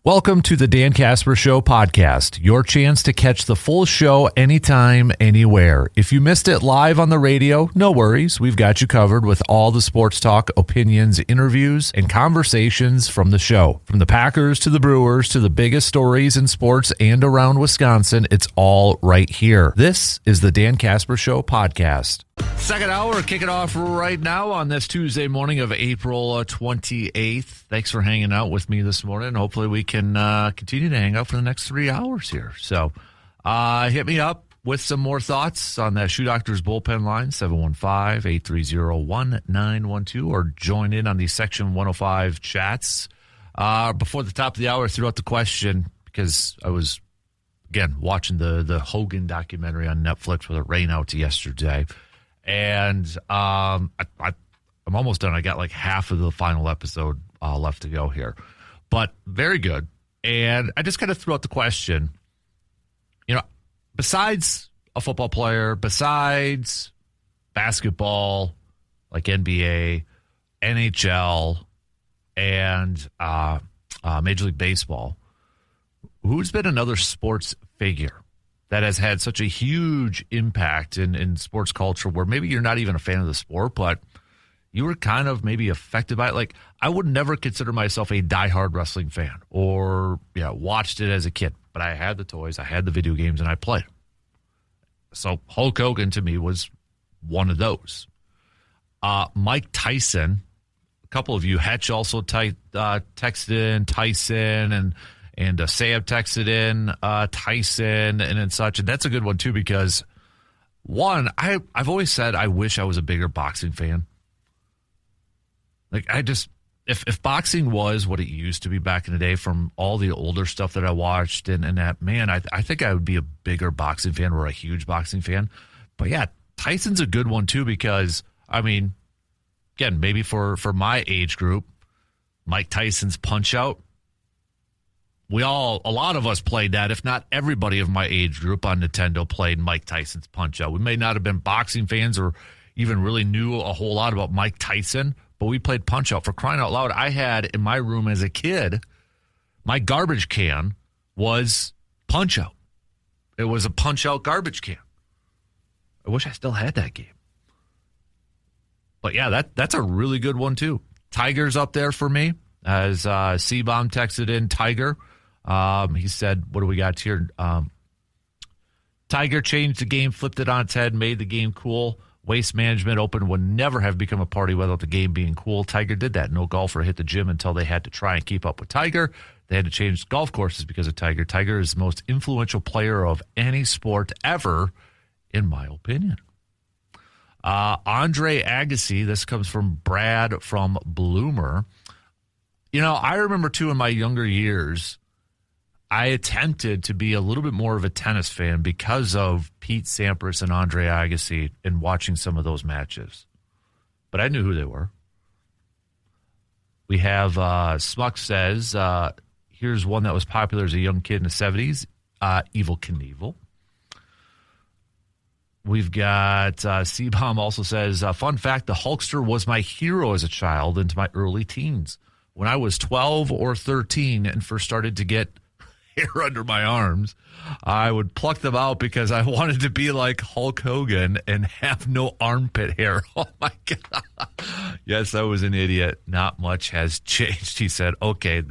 Welcome to the Dan Casper Show podcast, your chance to catch the full show anytime, anywhere. If you missed it live on the radio, no worries. We've got you covered with all the sports talk, opinions, interviews, and conversations from the show. From the Packers to the Brewers to the biggest stories in sports and around Wisconsin, it's all right here. This is the Dan Casper Show podcast. Second hour, kick it off right now on this Tuesday morning of April 28th. Thanks for hanging out with me this morning. Hopefully we can continue to hang out for the next 3 hours here. So hit me up with some more thoughts on that Shoe Doctors bullpen line, 715-830-1912, or join in on the Section 105 chats. Before the top of the hour, I threw out the question because I was, again, watching the Hogan documentary on Netflix with it rain out yesterday. And I'm almost done. I got like half of the final episode left to go here. But very good. And I just kind of threw out the question, you know, besides a football player, besides basketball, like NBA, NHL, and Major League Baseball, who's been another sports figure that has had such a huge impact in sports culture where maybe you're not even a fan of the sport, but you were kind of maybe affected by it? Like, I would never consider myself a diehard wrestling fan or watched it as a kid, but I had the toys, I had the video games, and I played. So Hulk Hogan to me was one of those. Mike Tyson, a couple of you, Hetch also texted in Tyson, and Sam texted in Tyson and such. And that's a good one, too, because, one, I've always said I wish I was a bigger boxing fan. Like, if boxing was what it used to be back in the day from all the older stuff that I watched and that, man, I think I would be a bigger boxing fan or a huge boxing fan. But, yeah, Tyson's a good one, too, because, I mean, again, maybe for my age group, Mike Tyson's Punch-Out, a lot of us played that, if not everybody of my age group on Nintendo played Mike Tyson's Punch-Out. We may not have been boxing fans or even really knew a whole lot about Mike Tyson, but we played Punch-Out. For crying out loud, I had in my room as a kid, my garbage can was Punch-Out. It was a Punch-Out garbage can. I wish I still had that game. But yeah, that's a really good one too. Tiger's up there for me, as C-Bomb texted in Tiger. He said, what do we got here? Tiger changed the game, flipped it on its head, made the game cool. Waste Management Open would never have become a party without the game being cool. Tiger did that. No golfer hit the gym until they had to try and keep up with Tiger. They had to change golf courses because of Tiger. Tiger is the most influential player of any sport ever, in my opinion. Andre Agassi, this comes from Brad from Bloomer. You know, I remember, too, in my younger years, I attempted to be a little bit more of a tennis fan because of Pete Sampras and Andre Agassi and watching some of those matches. But I knew who they were. We have Smuck says, here's one that was popular as a young kid in the 70s, Evel Knievel. We've got C-Bomb also says, fun fact, the Hulkster was my hero as a child into my early teens. When I was 12 or 13 and first started to get hair under my arms, I would pluck them out because I wanted to be like Hulk Hogan and have no armpit hair. Oh, my God. Yes, I was an idiot. Not much has changed, he said. Okay,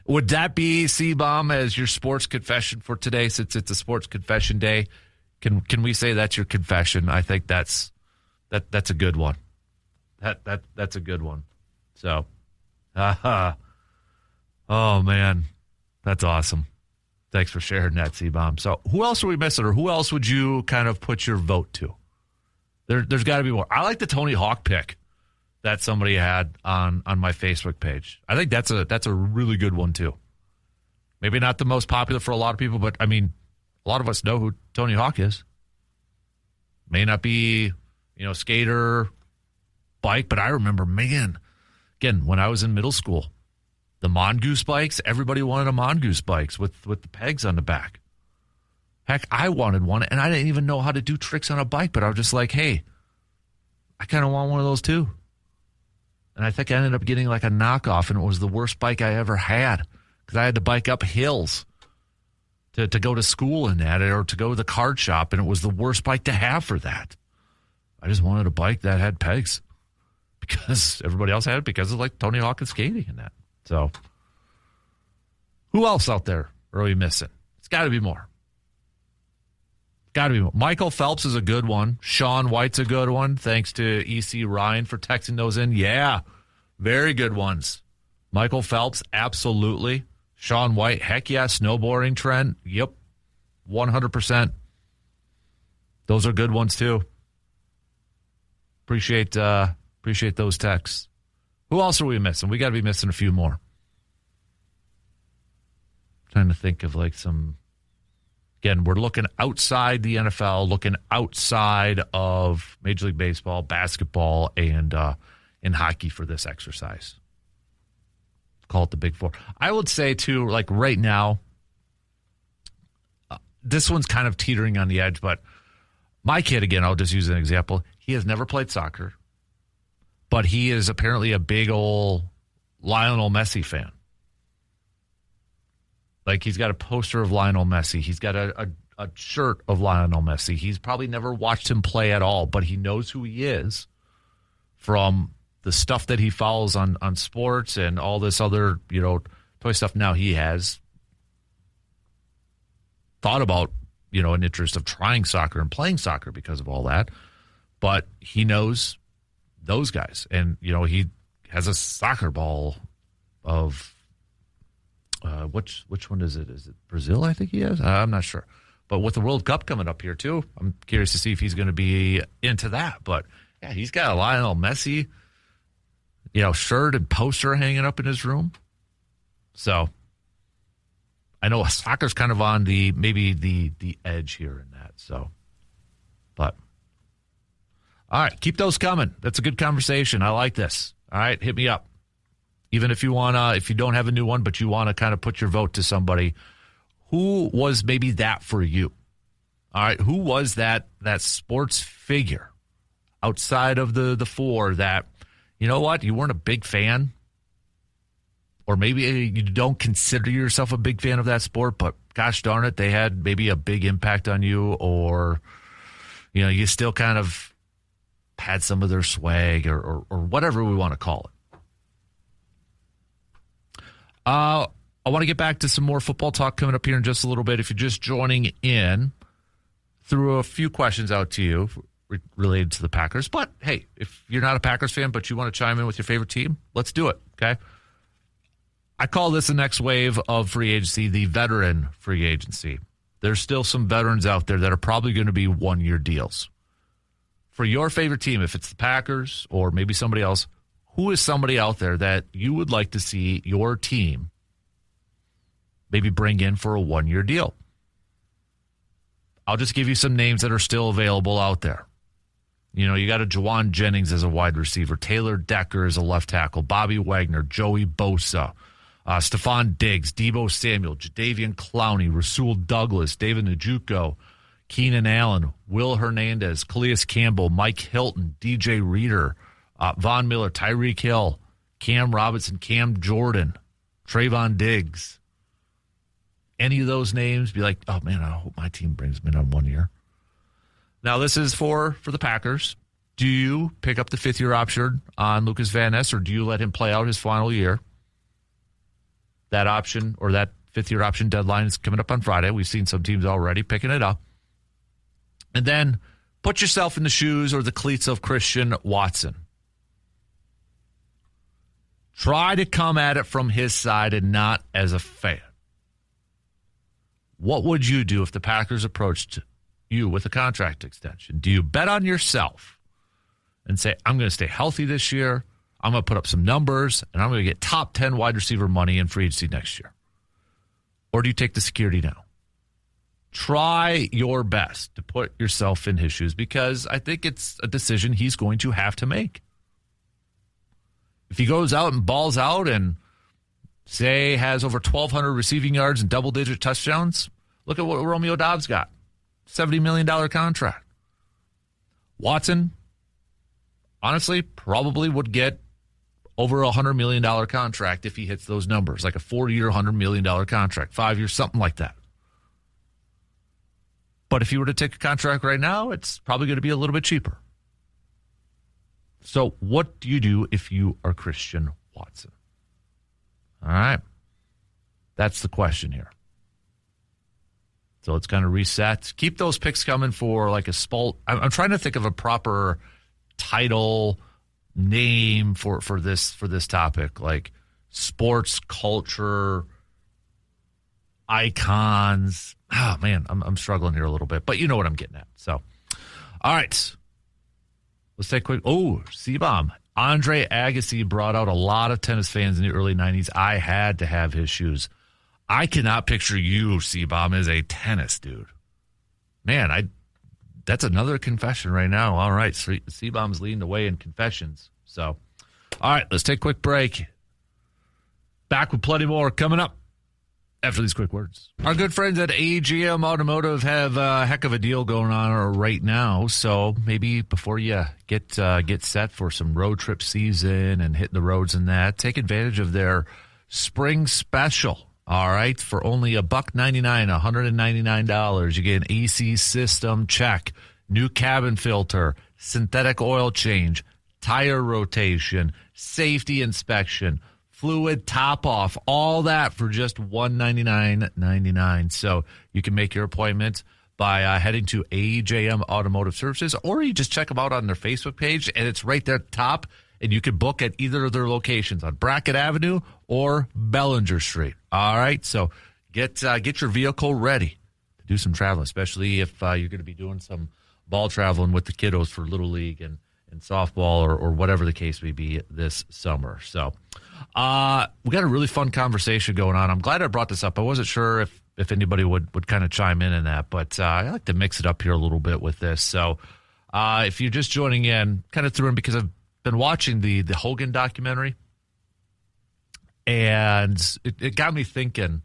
would that be, C-Bomb, as your sports confession for today, since it's a sports confession day? Can we say that's your confession? I think that's a good one. That's a good one. So, oh, man, that's awesome. Thanks for sharing that, C-Bomb. So who else are we missing, or who else would you kind of put your vote to? There's got to be more. I like the Tony Hawk pick that somebody had on my Facebook page. I think that's a really good one, too. Maybe not the most popular for a lot of people, but, I mean, a lot of us know who Tony Hawk is. May not be, skater, bike, but I remember, man, again, when I was in middle school, the Mongoose bikes, everybody wanted a Mongoose bikes with the pegs on the back. Heck, I wanted one, and I didn't even know how to do tricks on a bike, but I was just like, hey, I kind of want one of those too. And I think I ended up getting like a knockoff, and it was the worst bike I ever had because I had to bike up hills to go to school in that or to go to the card shop, and it was the worst bike to have for that. I just wanted a bike that had pegs because everybody else had it because of like Tony Hawk and skating and that. So who else out there are we missing? It's got to be more. Got to be more. Michael Phelps is a good one. Sean White's a good one. Thanks to EC Ryan for texting those in. Yeah, very good ones. Michael Phelps, absolutely. Sean White, heck yeah. Snowboarding trend, yep, 100%. Those are good ones too. Appreciate those texts. Who else are we missing? We got to be missing a few more. Trying to think of like some. Again, we're looking outside the NFL, looking outside of Major League Baseball, basketball, and hockey for this exercise. Call it the Big Four. I would say, too, like right now, this one's kind of teetering on the edge, but my kid, again, I'll just use an example. He has never played soccer, but he is apparently a big old Lionel Messi fan. Like, he's got a poster of Lionel Messi. He's got a shirt of Lionel Messi. He's probably never watched him play at all, but he knows who he is from the stuff that he follows on sports and all this other, toy stuff. Now he has thought about, an interest of trying soccer and playing soccer because of all that. But he knows those guys. And, he has a soccer ball of... which one is it? Is it Brazil? I think he has. I'm not sure. But with the World Cup coming up here too, I'm curious to see if he's going to be into that. But yeah, he's got a Lionel Messi, shirt and poster hanging up in his room. So I know soccer's kind of on the edge here in that. So, but all right, keep those coming. That's a good conversation. I like this. All right, hit me up. Even if you if you don't have a new one, but you want to kind of put your vote to somebody, who was maybe that for you? All right, who was that sports figure outside of the four that, you weren't a big fan, or maybe you don't consider yourself a big fan of that sport, but gosh darn it, they had maybe a big impact on you, or you still kind of had some of their swag or whatever we want to call it. I want to get back to some more football talk coming up here in just a little bit. If you're just joining in, threw a few questions out to you related to the Packers. But, hey, if you're not a Packers fan but you want to chime in with your favorite team, let's do it, okay? I call this the next wave of free agency, the veteran free agency. There's still some veterans out there that are probably going to be one-year deals. For your favorite team, if it's the Packers or maybe somebody else, who is somebody out there that you would like to see your team maybe bring in for a one-year deal? I'll just give you some names that are still available out there. You got a Juwan Jennings as a wide receiver, Taylor Decker as a left tackle, Bobby Wagner, Joey Bosa, Stephon Diggs, Deebo Samuel, Jadeveon Clowney, Rasul Douglas, David Njoku, Keenan Allen, Will Hernandez, Calais Campbell, Mike Hilton, DJ Reader, Von Miller, Tyreek Hill, Cam Robinson, Cam Jordan, Trayvon Diggs. Any of those names, be like, oh, man, I hope my team brings me in on 1 year. Now, this is for the Packers. Do you pick up the fifth-year option on Lucas Van Ness, or do you let him play out his final year? That option, or that fifth-year option deadline is coming up on Friday. We've seen some teams already picking it up. And then put yourself in the shoes or the cleats of Christian Watson. Try to come at it from his side and not as a fan. What would you do if the Packers approached you with a contract extension? Do you bet on yourself and say, I'm going to stay healthy this year, I'm going to put up some numbers, and I'm going to get top 10 wide receiver money in free agency next year? Or do you take the security now? Try your best to put yourself in his shoes, because I think it's a decision he's going to have to make. If he goes out and balls out and, say, has over 1,200 receiving yards and double-digit touchdowns, look at what Romeo Doubs got. $70 million contract. Watson, honestly, probably would get over $100 million contract if he hits those numbers, like a 4-year, $100 million contract, 5 years, something like that. But if he were to take a contract right now, it's probably going to be a little bit cheaper. So what do you do if you are Christian Watson? All right. That's the question here. So let's kind of reset. Keep those picks coming for like a spalt. I'm trying to think of a proper title name for this topic, like sports culture icons. Oh man, I'm struggling here a little bit, but you know what I'm getting at. So, all right, let's take a quick. Oh, C-Bomb. Andre Agassi brought out a lot of tennis fans in the early 90s. I had to have his shoes. I cannot picture you, C-Bomb, as a tennis dude. Man, that's another confession right now. All right, C-Bomb's leading the way in confessions. So, all right, let's take a quick break. Back with plenty more coming up after these quick words. Our good friends at AGM Automotive have a heck of a deal going on right now. So maybe before you get set for some road trip season and hitting the roads and that, take advantage of their spring special. All right, for only $199, $199, you get an AC system check, new cabin filter, synthetic oil change, tire rotation, safety inspection, fluid top off, all that for just $199.99. So you can make your appointment by heading to AJM Automotive Services, or you just check them out on their Facebook page, and it's right there at the top, and you can book at either of their locations on Brackett Avenue or Bellinger Street. All right, so get your vehicle ready to do some traveling, especially if you're going to be doing some ball traveling with the kiddos for Little League and softball or whatever the case may be this summer. So we got a really fun conversation going on. I'm glad I brought this up. I wasn't sure if anybody would kind of chime in that, but I like to mix it up here a little bit with this. So if you're just joining in, kind of threw in because I've been watching the Hogan documentary, and it got me thinking,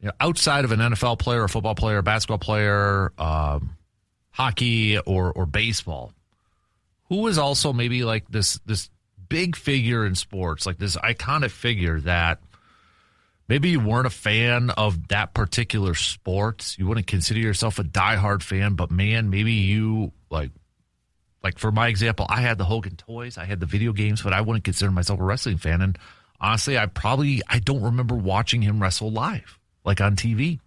you know, outside of an NFL player, a football player, basketball player, hockey or baseball, who is also maybe like this big figure in sports, like this iconic figure that maybe you weren't a fan of that particular sport. You wouldn't consider yourself a diehard fan, but man, maybe you like for my example, I had the Hogan toys, I had the video games, but I wouldn't consider myself a wrestling fan. And honestly, I don't remember watching him wrestle live, like on TV.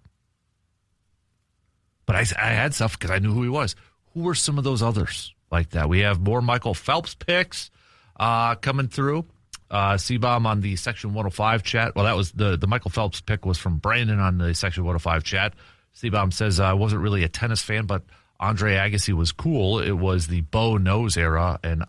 But I had stuff because I knew who he was. Who were some of those others like that? We have more Michael Phelps picks coming through. C-Bomb on the Section 105 chat. Well, that was the Michael Phelps pick was from Brandon on the Section 105 chat. C-Bomb says, I wasn't really a tennis fan, but Andre Agassi was cool. It was the Bo Nose era, and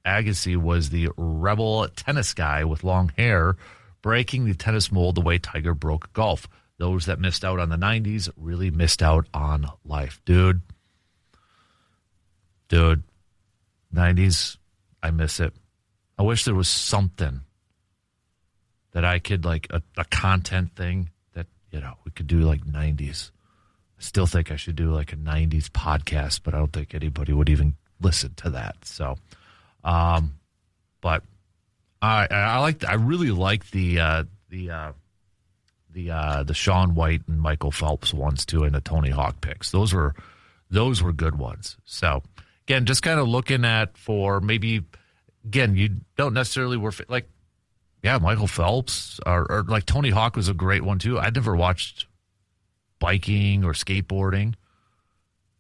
Agassi was the rebel tennis guy with long hair, breaking the tennis mold the way Tiger broke golf. Those that missed out on the 90s really missed out on life. Dude, 90s, I miss it. I wish there was something that I could, like a content thing that, you know, we could do like 90s. I still think I should do like a 90s podcast, but I don't think anybody would even listen to that. So, but I really like the Shaun White and Michael Phelps ones too, and the Tony Hawk picks. Those were good ones. So again, just kind of looking at for maybe, again, you don't necessarily like, yeah, Michael Phelps or like Tony Hawk was a great one too. I'd never watched biking or skateboarding.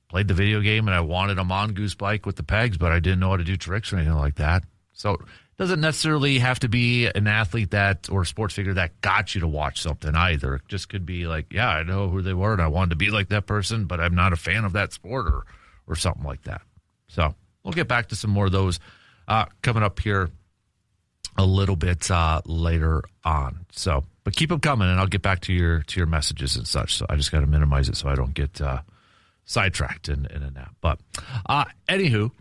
Played the video game and I wanted a mongoose bike with the pegs, but I didn't know how to do tricks or anything like that. So it doesn't necessarily have to be an athlete that or a sports figure that got you to watch something either. It just could be like, yeah, I know who they were and I wanted to be like that person, but I'm not a fan of that sport or something like that. So we'll get back to some more of those coming up here a little bit later on. So, but keep them coming, and I'll get back to your messages and such. So I just got to minimize it so I don't get sidetracked in a nap. But anywho,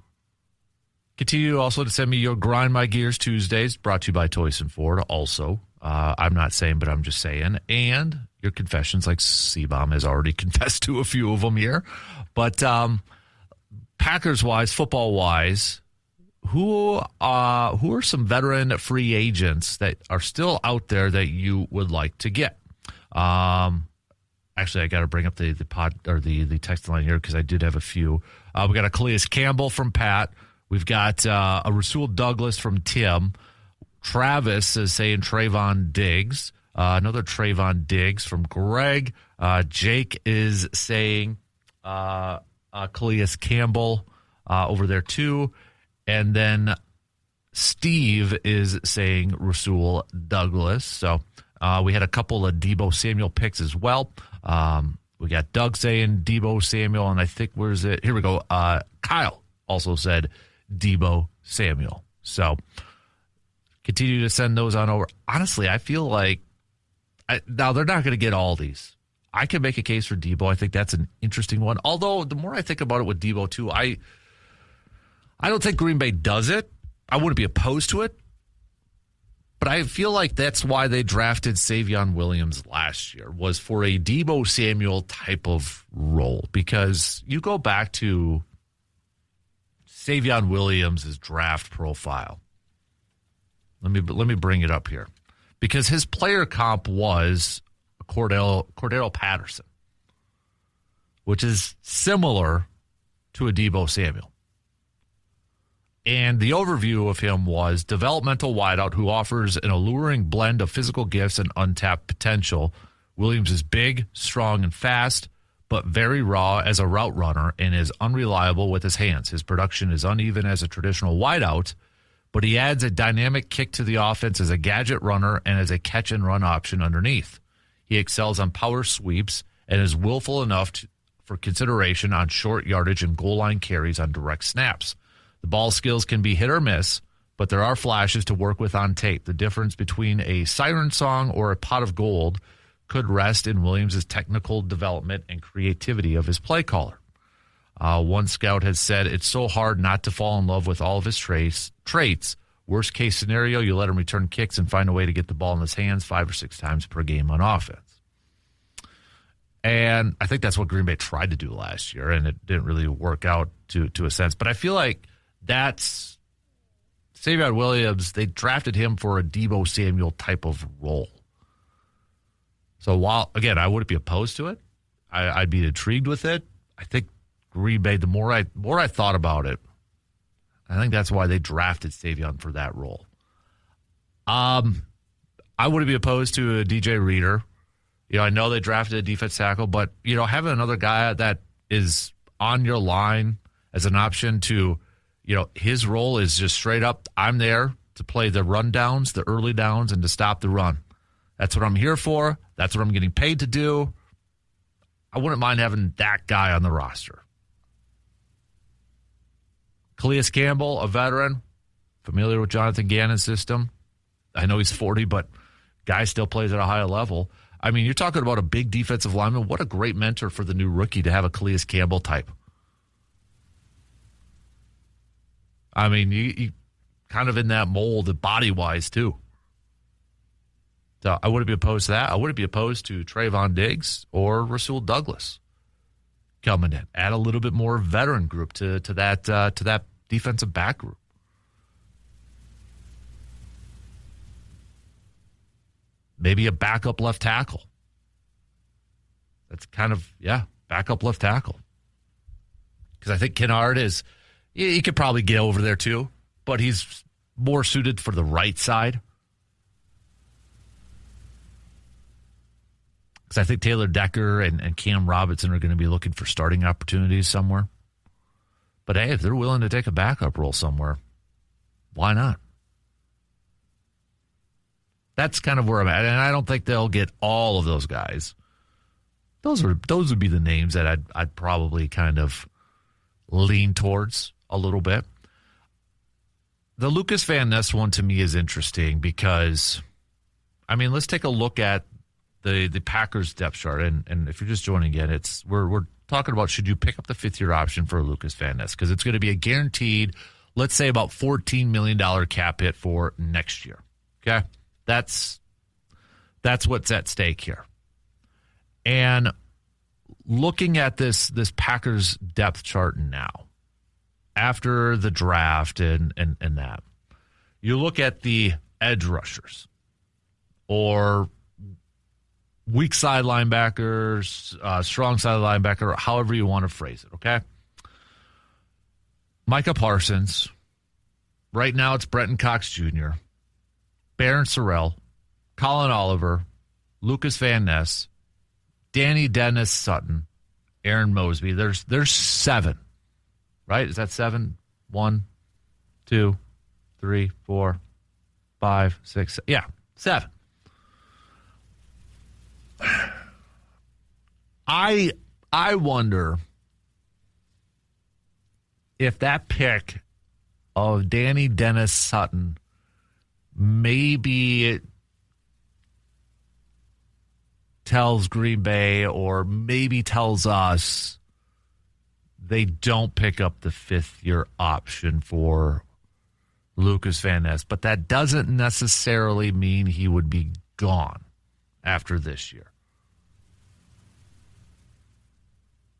continue also to send me your Grind My Gears Tuesdays, brought to you by Toyson Ford. Also, I'm not saying, but I'm just saying, and your confessions, like C-Bomb has already confessed to a few of them here. But Packers wise, football wise, who are some veteran free agents that are still out there that you would like to get? Actually, I got to bring up the pod or the text line here because I did have a few. We got a Calais Campbell from Pat. We've got a Rasul Douglas from Tim. Travis is saying Trayvon Diggs. Another Trayvon Diggs from Greg. Jake is saying Calais Campbell over there too. And then Steve is saying Rasul Douglas. So we had a couple of Deebo Samuel picks as well. We got Doug saying Deebo Samuel, and I think, where's it? Here we go. Kyle also said Deebo Samuel. So continue to send those on over. Honestly, I feel like now they're not going to get all these. I can make a case for Deebo. I think that's an interesting one. Although the more I think about it with Deebo too, I don't think Green Bay does it. I wouldn't be opposed to it. But I feel like that's why they drafted Savion Williams last year, was for a Deebo Samuel type of role. Because you go back to Savion Williams' draft profile. Let me bring it up here. Because his player comp was Cordell Patterson, which is similar to a Deebo Samuel. And the overview of him was developmental wideout who offers an alluring blend of physical gifts and untapped potential. Williams is big, strong, and fast, but very raw as a route runner and is unreliable with his hands. His production is uneven as a traditional wideout, but he adds a dynamic kick to the offense as a gadget runner and as a catch-and-run option underneath. He excels on power sweeps and is willful enough for consideration on short yardage and goal line carries on direct snaps. The ball skills can be hit or miss, but there are flashes to work with on tape. The difference between a siren song or a pot of gold could rest in Williams' technical development and creativity of his play caller. One scout has said it's so hard not to fall in love with all of his traits. Worst case scenario, you let him return kicks and find a way to get the ball in his hands 5 or 6 times per game on offense. And I think that's what Green Bay tried to do last year, and it didn't really work out to a sense. But I feel like that's Savion Williams. They drafted him for a Deebo Samuel type of role. So while, again, I wouldn't be opposed to it, I'd be intrigued with it. I think Green Bay, the more I thought about it, I think that's why they drafted Savion for that role. I wouldn't be opposed to a DJ Reader. I know they drafted a defense tackle, but having another guy that is on your line as an option to, his role is just straight up, I'm there to play the run downs, the early downs, and to stop the run. That's what I'm here for. That's what I'm getting paid to do. I wouldn't mind having that guy on the roster. Calais Campbell, a veteran, familiar with Jonathan Gannon's system. I know he's 40, but guy still plays at a high level. I mean, you're talking about a big defensive lineman. What a great mentor for the new rookie to have a Calais Campbell type. I mean, you kind of in that mold, body-wise, too. So I wouldn't be opposed to that. I wouldn't be opposed to Trayvon Diggs or Rasul Douglas coming in. Add a little bit more veteran group to that defensive back group. Maybe a backup left tackle. That's kind of, backup left tackle. Because I think Kennard is, he could probably get over there too, but he's more suited for the right side. Because I think Taylor Decker and Cam Robinson are going to be looking for starting opportunities somewhere. But hey, if they're willing to take a backup role somewhere, why not? That's kind of where I'm at, and I don't think they'll get all of those guys. Those would be the names that I'd probably kind of lean towards a little bit. The Lucas Van Ness one to me is interesting because, I mean, let's take a look at the Packers depth chart, and if you're just joining in, we're talking about should you pick up the 5th-year option for Lucas Van Ness because it's going to be a guaranteed, let's say about $14 million cap hit for next year. Okay. That's what's at stake here. And looking at this Packers depth chart now, after the draft and that, you look at the edge rushers or weak side linebackers, strong side linebacker, however you want to phrase it, okay? Micah Parsons. Right now it's Brenton Cox Jr., Barron Sorrell, Colin Oliver, Lucas Van Ness, Danny Dennis Sutton, Aaron Mosby. There's 7, right? Is that 7? 1, 2, 3, 4, 5, 6. Yeah, 7. I wonder if that pick of Danny Dennis Sutton maybe it tells Green Bay or maybe tells us they don't pick up the 5th-year option for Lucas Van Ness, but that doesn't necessarily mean he would be gone after this year.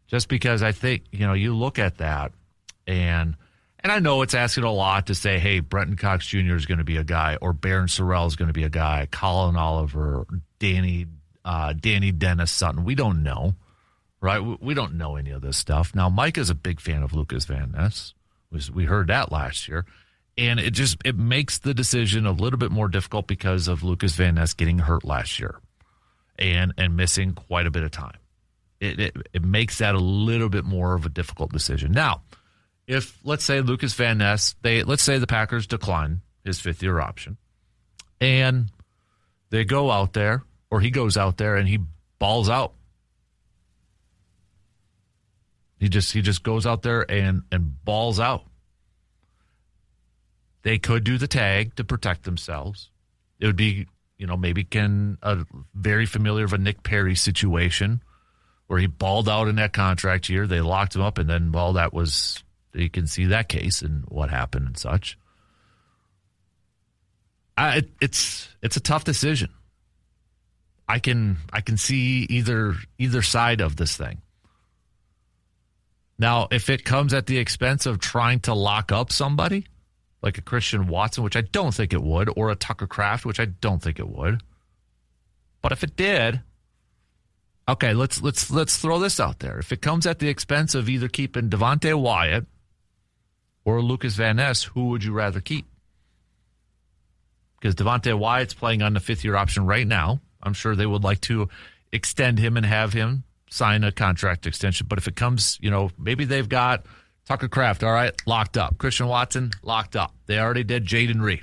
Just because I think, you look at that, and I know it's asking a lot to say, hey, Brenton Cox Jr. is going to be a guy, or Barron Sorrell is going to be a guy, Colin Oliver, Danny Dennis Sutton. We don't know, right? We don't know any of this stuff. Now, Mike is a big fan of Lucas Van Ness. We heard that last year. And it makes the decision a little bit more difficult because of Lucas Van Ness getting hurt last year and missing quite a bit of time. It makes that a little bit more of a difficult decision. Now, if, let's say, Lucas Van Ness, let's say the Packers decline his 5th-year option, and they go out there, or he goes out there and he balls out. He just goes out there and balls out. They could do the tag to protect themselves. It would be, maybe a very familiar of a Nick Perry situation where he balled out in that contract year. They locked him up, and then, you can see that case and what happened and such. It's a tough decision. I can see either side of this thing. Now, if it comes at the expense of trying to lock up somebody, like a Christian Watson, which I don't think it would, or a Tucker Kraft, which I don't think it would. But if it did, okay, let's throw this out there. If it comes at the expense of either keeping Devontae Wyatt or Lucas Van Ness, who would you rather keep? Because Devontae Wyatt's playing on the 5th-year option right now. I'm sure they would like to extend him and have him sign a contract extension. But if it comes, maybe they've got Tucker Kraft, all right, locked up. Christian Watson, locked up. They already did Jaden Reed.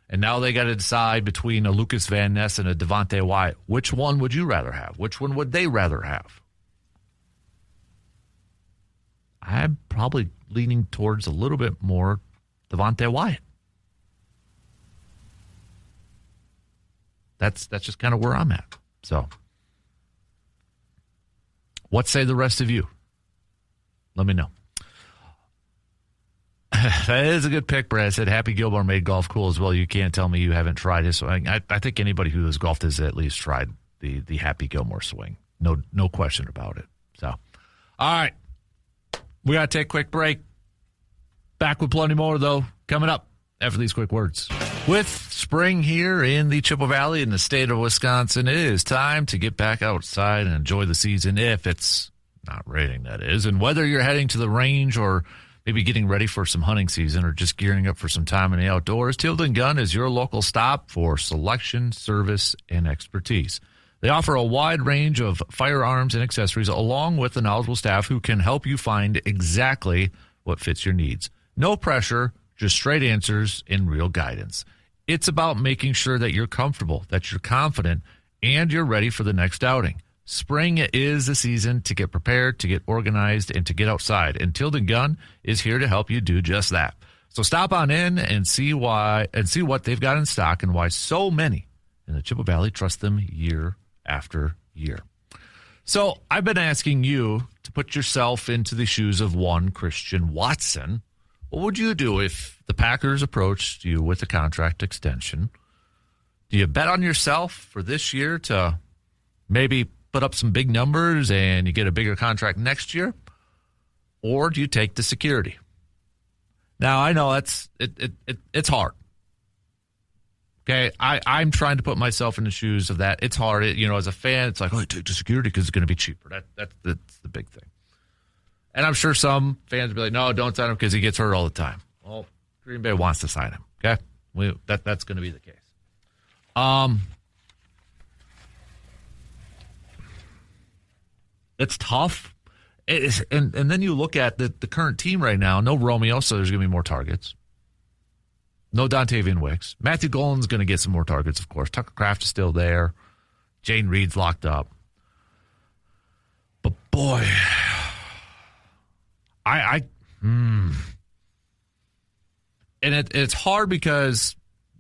And now they got to decide between a Lucas Van Ness and a Devontae Wyatt. Which one would you rather have? Which one would they rather have? I'm probably leaning towards a little bit more Devontae Wyatt. That's just kind of where I'm at. So, what say the rest of you? Let me know. That is a good pick, Brad. Said Happy Gilmore made golf cool as well. You can't tell me you haven't tried his swing. I think anybody who has golfed has at least tried the Happy Gilmore swing. No question about it. So, all right. We got to take a quick break. Back with plenty more, though, coming up after these quick words. With spring here in the Chippewa Valley in the state of Wisconsin, it is time to get back outside and enjoy the season if it's not raining, that is. And whether you're heading to the range or maybe getting ready for some hunting season or just gearing up for some time in the outdoors, Tilden Gun is your local stop for selection, service, and expertise. They offer a wide range of firearms and accessories along with a knowledgeable staff who can help you find exactly what fits your needs. No pressure, just straight answers and real guidance. It's about making sure that you're comfortable, that you're confident, and you're ready for the next outing. Spring is the season to get prepared, to get organized, and to get outside. And Tilden Gun is here to help you do just that. So stop on in and see what they've got in stock and why so many in the Chippewa Valley trust them year after year. So I've been asking you to put yourself into the shoes of one Christian Watson. What would you do if the Packers approached you with a contract extension? Do you bet on yourself for this year to maybe put up some big numbers and you get a bigger contract next year? Or do you take the security? Now, I know it's hard. Okay, I'm trying to put myself in the shoes of that. It's hard. As a fan, it's like, oh, take the security because it's going to be cheaper. That's the big thing. And I'm sure some fans will be like, no, don't sign him because he gets hurt all the time. Well, Green Bay wants to sign him. Okay, that's going to be the case. It's tough. And then you look at the current team right now. No Romeo, so there's going to be more targets. No Dontavian Wicks. Matthew Golan's going to get some more targets, of course. Tucker Kraft is still there. Jane Reed's locked up. But boy, and it's hard because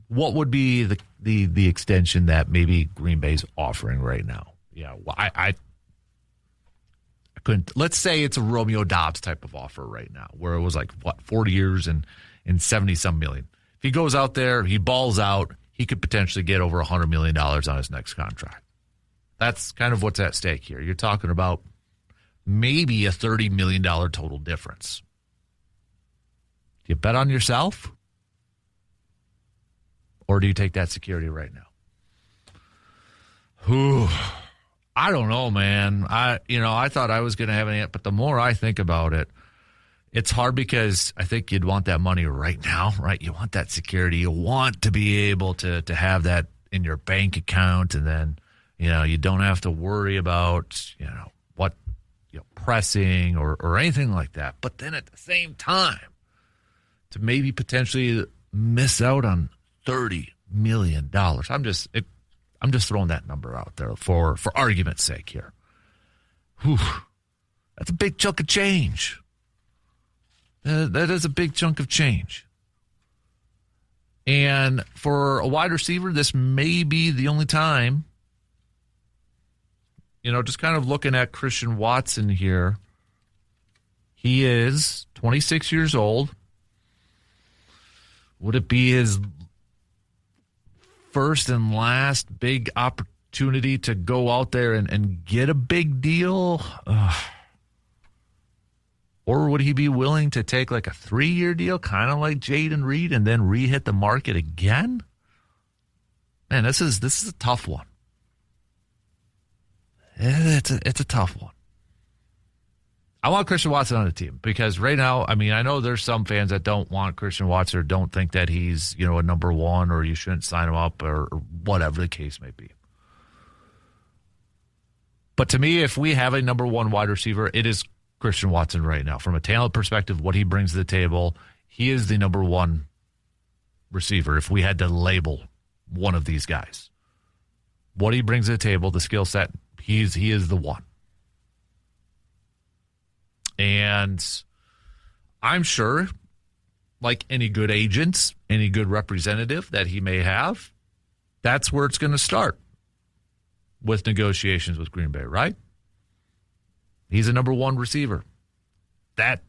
what would be the extension that maybe Green Bay's offering right now? Yeah, well, I couldn't. Let's say it's a Romeo Doubs type of offer right now, where it was like 40 years and 70-some million. If he goes out there, he balls out, he could potentially get over $100 million on his next contract. That's kind of what's at stake here. You're talking about maybe a $30 million total difference. Do you bet on yourself? Or do you take that security right now? I don't know, man. I thought I was going to have an answer, but the more I think about it, it's hard because I think you'd want that money right now, right? You want that security. You want to be able to have that in your bank account, and then, you don't have to worry about, what, pressing or anything like that. But then at the same time, to maybe potentially miss out on $30 million. I'm just throwing that number out there for argument's sake here. Whew. That's a big chunk of change. That is a big chunk of change. And for a wide receiver, this may be the only time, just kind of looking at Christian Watson here. He is 26 years old. Would it be his first and last big opportunity to go out there and get a big deal? Or would he be willing to take like a 3-year deal, kind of like Jaden Reed, and then re-hit the market again? Man, this is a tough one. It's a tough one. I want Christian Watson on the team because right now, I know there's some fans that don't want Christian Watson or don't think that he's, a number one or you shouldn't sign him up or whatever the case may be. But to me, if we have a number one wide receiver, it is Christian Watson right now. From a talent perspective, what he brings to the table, he is the number one receiver if we had to label one of these guys. What he brings to the table, the skill set, he is the one. And I'm sure, like any good agent, any good representative that he may have, that's where it's going to start with negotiations with Green Bay, right? He's a number one receiver. That,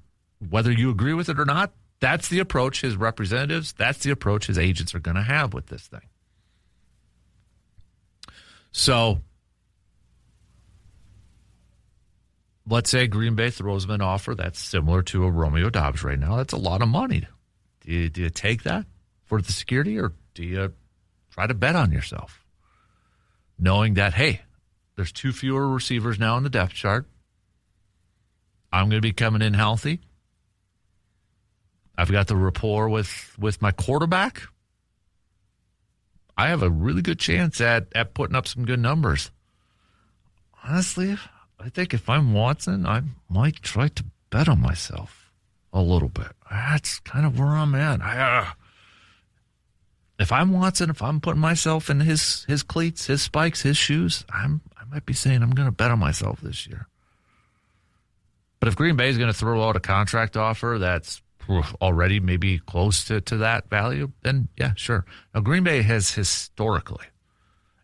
whether you agree with it or not, that's the approach his representatives, that's the approach his agents are going to have with this thing. So, let's say Green Bay throws him an offer that's similar to a Romeo Doubs right now. That's a lot of money. Do you take that for the security, or do you try to bet on yourself? Knowing that, hey, there's 2 fewer receivers now in the depth chart. I'm going to be coming in healthy. I've got the rapport with my quarterback. I have a really good chance at putting up some good numbers. Honestly, I think if I'm Watson, I might try to bet on myself a little bit. That's kind of where I'm at. If I'm Watson, if I'm putting myself in his cleats, his spikes, his shoes, I might be saying I'm going to bet on myself this year. But if Green Bay is going to throw out a contract offer that's already maybe close to that value, then yeah, sure. Now, Green Bay has historically,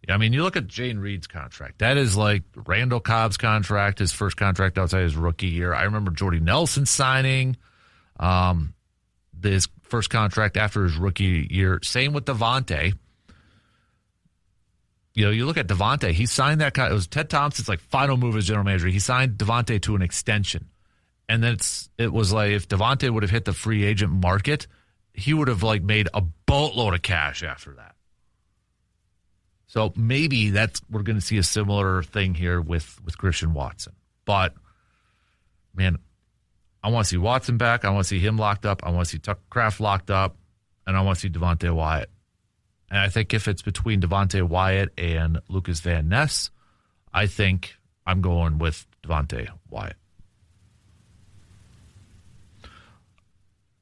you look at Jane Reed's contract. That is like Randall Cobb's contract, his first contract outside his rookie year. I remember Jordy Nelson signing his first contract after his rookie year. Same with Devontae. You look at Devontae. He signed that. It was Ted Thompson's final move as general manager. He signed Devontae to an extension And then it was like if Davante would have hit the free agent market, he would have like made a boatload of cash after that. So maybe we're going to see a similar thing here with Christian Watson. But, man, I want to see Watson back. I want to see him locked up. I want to see Tucker Kraft locked up. And I want to see Devontae Wyatt. And I think if it's between Devontae Wyatt and Lucas Van Ness, I think I'm going with Devontae Wyatt.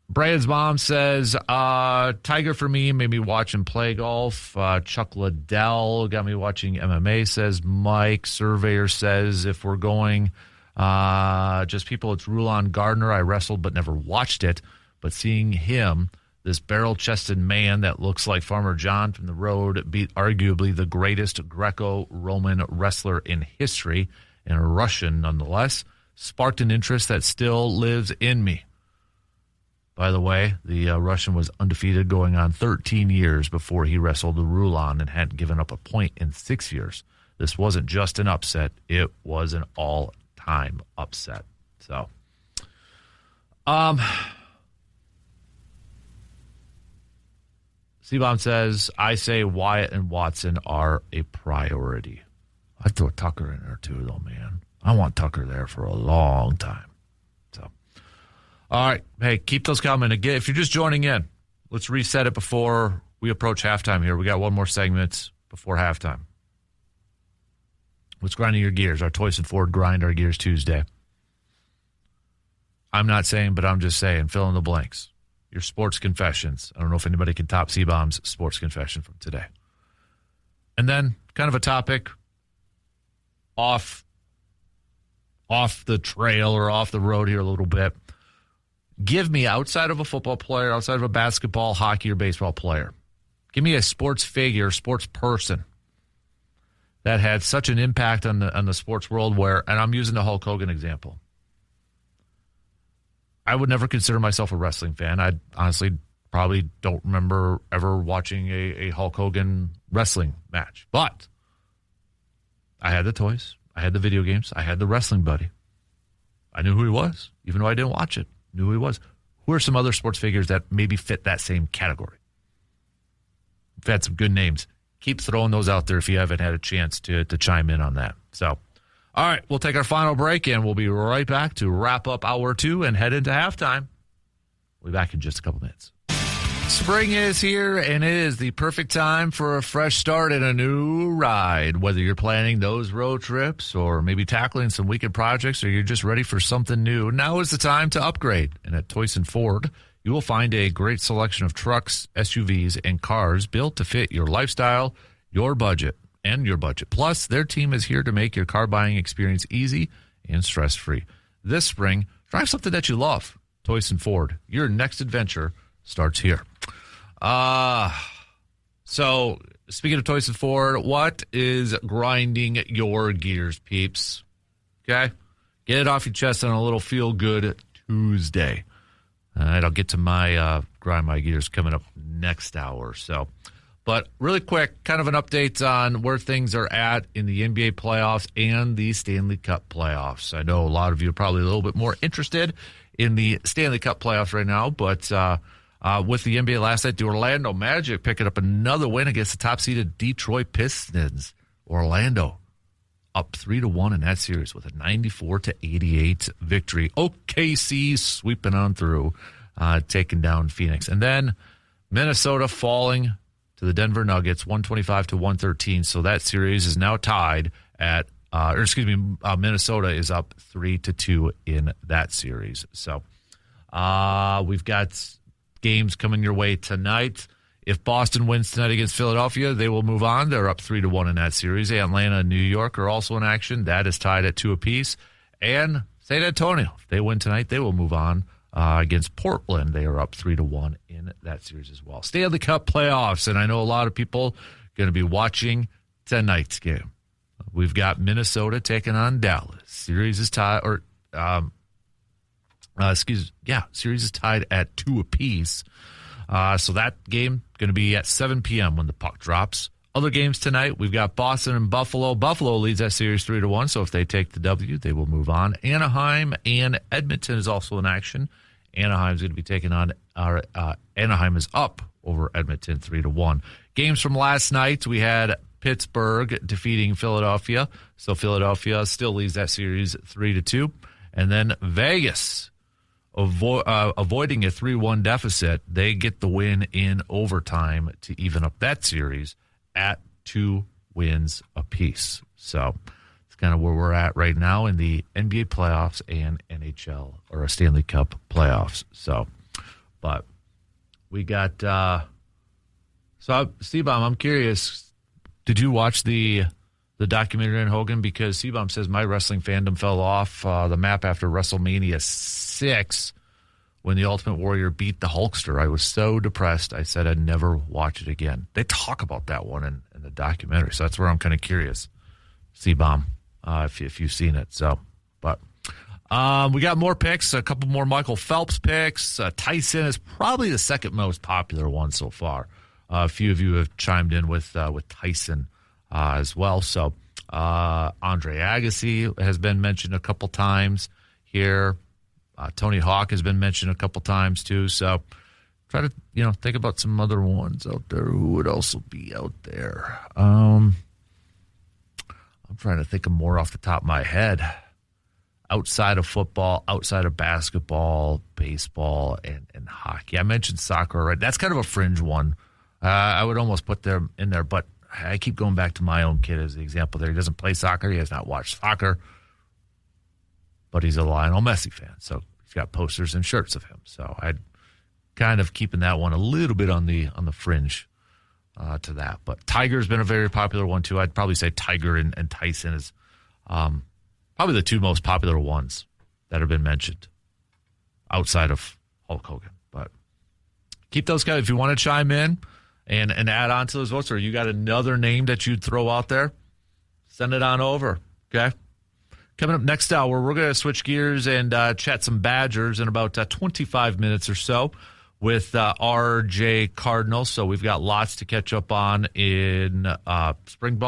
Brandon's mom says, Tiger for me made me watch him play golf. Chuck Liddell got me watching MMA, says Mike. Surveyor says, if we're going just people, it's Rulon Gardner. I wrestled but never watched it. But seeing him, this barrel-chested man that looks like Farmer John from the road, beat arguably the greatest Greco-Roman wrestler in history, and a Russian nonetheless, sparked an interest that still lives in me. By the way, the Russian was undefeated going on 13 years before he wrestled the Rulon and hadn't given up a point in 6 years. This wasn't just an upset. It was an all-time upset. So, C-Bomb says, I say Wyatt and Watson are a priority. I'd throw Tucker in there too, though, man. I want Tucker there for a long time. So, all right. Hey, keep those coming. Again, if you're just joining in, let's reset it before we approach halftime here. We got one more segment before halftime. What's grinding your gears? Our Toyson Ford Grind Our Gears Tuesday. I'm not saying, but I'm just saying, fill in the blanks. Your sports confessions. I don't know if anybody can top C-Bomb's sports confession from today. And then kind of a topic off the trail or off the road here a little bit. Give me, outside of a football player, outside of a basketball, hockey, or baseball player, give me a sports figure, sports person that had such an impact on the sports world where, and I'm using the Hulk Hogan example. I would never consider myself a wrestling fan. I honestly probably don't remember ever watching a Hulk Hogan wrestling match. But I had the toys. I had the video games. I had the wrestling buddy. I knew who he was, even though I didn't watch it. Knew who he was. Who are some other sports figures that maybe fit that same category? We've had some good names. Keep throwing those out there if you haven't had a chance to chime in on that. So, all right, we'll take our final break, and we'll be right back to wrap up hour 2 and head into halftime. We'll be back in just a couple minutes. Spring is here, and it is the perfect time for a fresh start and a new ride. Whether you're planning those road trips or maybe tackling some weekend projects or you're just ready for something new, now is the time to upgrade. And at Toyson Ford, you will find a great selection of trucks, SUVs, and cars built to fit your lifestyle, your budget, and your budget. Plus, their team is here to make your car buying experience easy and stress-free. This spring, drive something that you love. Toyson Ford, your next adventure starts here. So, speaking of Toyson Ford, what is grinding your gears, peeps? Okay? Get it off your chest on a little feel-good Tuesday. All right, I'll get to my grind my gears coming up next hour. So, but really quick, kind of an update on where things are at in the NBA playoffs and the Stanley Cup playoffs. I know a lot of you are probably a little bit more interested in the Stanley Cup playoffs right now, but with the NBA last night, the Orlando Magic picking up another win against the top-seeded Detroit Pistons. Orlando up 3-1 in that series with a 94-88 victory. OKC sweeping on through, taking down Phoenix. And then Minnesota falling to the Denver Nuggets, 125-113. So that series is now tied at, Minnesota is up 3-2 in that series. So we've got games coming your way tonight. If Boston wins tonight against Philadelphia, they will move on. They're up 3-1 in that series. Atlanta and New York are also in action. That is tied at 2 apiece. And San Antonio, if they win tonight, they will move on against Portland. They are up 3-1 in that series as well. Stanley Cup playoffs, and I know a lot of people are going to be watching tonight's game. We've got Minnesota taking on Dallas. Series is tied, series is tied at 2 apiece. So that game going to be at 7 p.m. when the puck drops. Other games tonight, we've got Boston and Buffalo. Buffalo leads that series 3-1, so if they take the W, they will move on. Anaheim and Edmonton is also in action. Anaheim's going to be taking on Anaheim is up over Edmonton 3-1. Games from last night, we had Pittsburgh defeating Philadelphia, so Philadelphia still leads that series 3-2, and then Vegas avoiding a 3-1 deficit. They get the win in overtime to even up that series at 2 wins apiece. So it's kind of where we're at right now in the NBA playoffs and NHL or a Stanley Cup playoffs. So, but we got, C-Bomb, I'm curious, did you watch the documentary on Hogan? Because C-Bomb says my wrestling fandom fell off the map after WrestleMania 6 when the Ultimate Warrior beat the Hulkster. I was so depressed, I said I'd never watch it again. They talk about that one in the documentary, so that's where I'm kind of curious, C-Bomb, if you've seen it. So, but we got more picks, a couple more Michael Phelps picks. Tyson is probably the second most popular one so far. A few of you have chimed in with Tyson as well. So Andre Agassi has been mentioned a couple times here. Tony Hawk has been mentioned a couple times too. So try to think about some other ones out there. Who would also be out there? I'm trying to think of more off the top of my head. Outside of football, outside of basketball, baseball, and hockey. I mentioned soccer already. That's kind of a fringe one. I would almost put them in there, but I keep going back to my own kid as the example there. He doesn't play soccer. He has not watched soccer, but he's a Lionel Messi fan. So he's got posters and shirts of him. So I'd kind of keeping that one a little bit on the fringe to that. But Tiger's been a very popular one too. I'd probably say Tiger and Tyson is probably the two most popular ones that have been mentioned outside of Hulk Hogan. But keep those guys if you want to chime in and add on to those votes, or you got another name that you'd throw out there, send it on over, okay? Coming up next hour, we're going to switch gears and chat some Badgers in about 25 minutes or so with RJ Cardinal. So we've got lots to catch up on in spring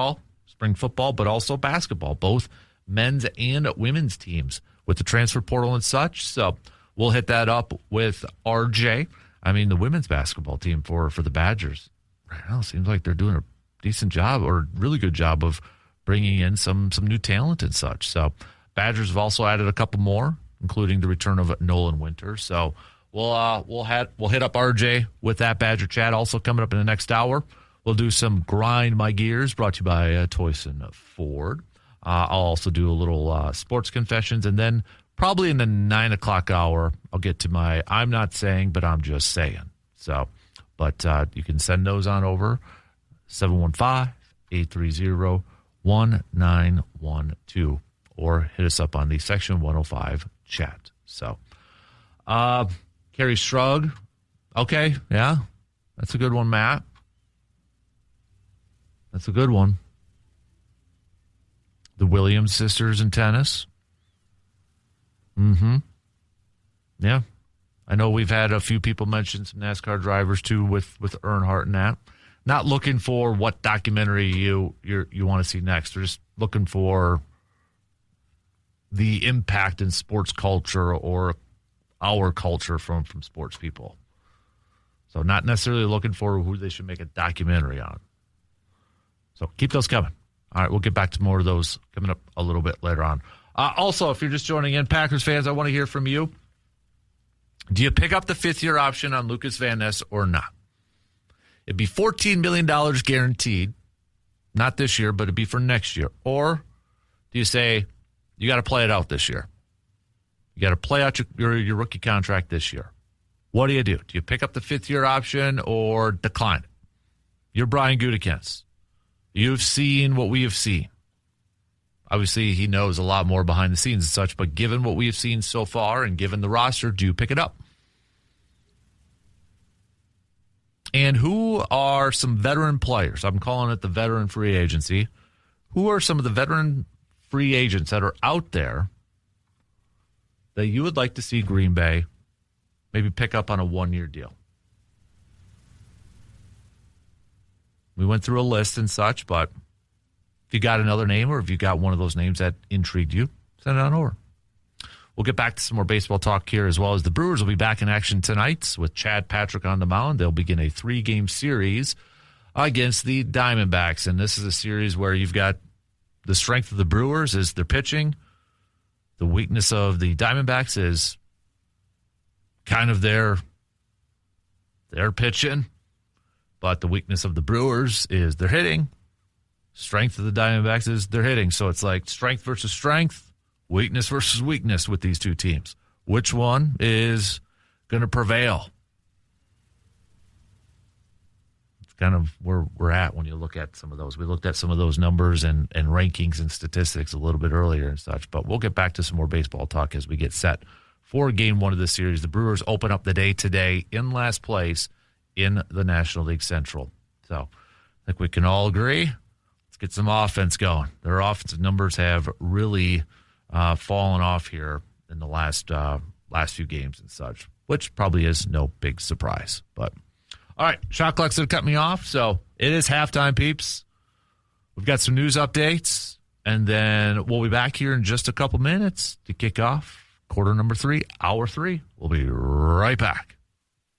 football, but also basketball, both men's and women's teams with the transfer portal and such. So we'll hit that up with RJ. I mean, the women's basketball team for the Badgers right now seems like they're doing a decent job or really good job of bringing in some new talent and such. So Badgers have also added a couple more, including the return of Nolan Winter. So we'll hit up RJ with that Badger chat. Also coming up in the next hour, we'll do some Grind My Gears brought to you by Toyson Ford. I'll also do a little sports confessions, and then probably in the 9 o'clock hour, I'll get to my I'm not saying, but I'm just saying. So, but you can send those on over 715-830-1912 or hit us up on the Section 105 chat. So, Carrie Strug. Okay, yeah, that's a good one, Matt. That's a good one. The Williams sisters in tennis. Mm-hmm. Yeah. I know we've had a few people mention some NASCAR drivers, too, with Earnhardt and that. Not looking for what documentary you want to see next. They're just looking for the impact in sports culture or our culture from sports people. So not necessarily looking for who they should make a documentary on. So keep those coming. All right, we'll get back to more of those coming up a little bit later on. Also, if you're just joining in, Packers fans, I want to hear from you. Do you pick up the fifth-year option on Lucas Van Ness or not? It'd be $14 million guaranteed. Not this year, but it'd be for next year. Or do you say, you got to play it out this year? You got to play out your rookie contract this year. What do? Do you pick up the fifth-year option or decline it? You're Brian Gutekunst. You've seen what we have seen. Obviously, he knows a lot more behind the scenes and such, but given what we have seen so far and given the roster, do you pick it up? And who are some veteran players? I'm calling it the veteran free agency. Who are some of the veteran free agents that are out there that you would like to see Green Bay maybe pick up on a one-year deal? We went through a list and such, but if you got another name or if you got one of those names that intrigued you, send it on over. We'll get back to some more baseball talk here, as well as the Brewers will be back in action tonight with Chad Patrick on the mound. They'll begin a 3-game series against the Diamondbacks, and this is a series where you've got the strength of the Brewers is their pitching. The weakness of the Diamondbacks is kind of their pitching, but the weakness of the Brewers is their hitting. Strength of the Diamondbacks is their hitting. So it's like strength versus strength, weakness versus weakness with these two teams. Which one is going to prevail? It's kind of where we're at when you look at some of those. We looked at some of those numbers and rankings and statistics a little bit earlier and such, but we'll get back to some more baseball talk as we get set for Game 1 of the series. The Brewers open up the day today in last place in the National League Central. So I think we can all agree. Let's get some offense going. Their offensive numbers have really fallen off here in the last few games and such, which probably is no big surprise. But all right, shot clock's going to cut me off, so it is halftime, peeps. We've got some news updates, and then we'll be back here in just a couple minutes to kick off quarter number 3, hour 3. We'll be right back.